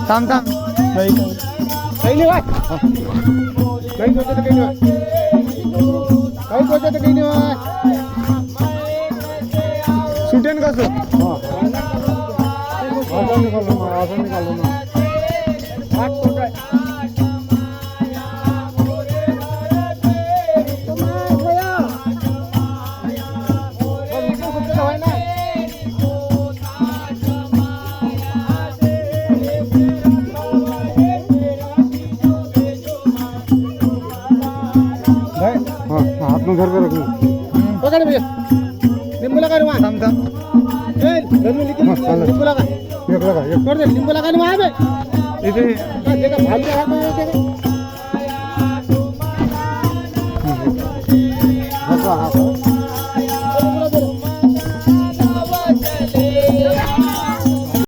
थांब थांब काही नाही काही गोष्ट काही नाही काही गोष्ट काही नाही सुटेन कसं असं निघालो ना हाथ घर पे रखना पकड़ भैया नींबू लगा रे वहाँ थांब थांब घर में निकल नींबू लगा एक लगा एक कर दे नींबू लगा रे वहाँ पे इथे देखा भाग रहा है देखा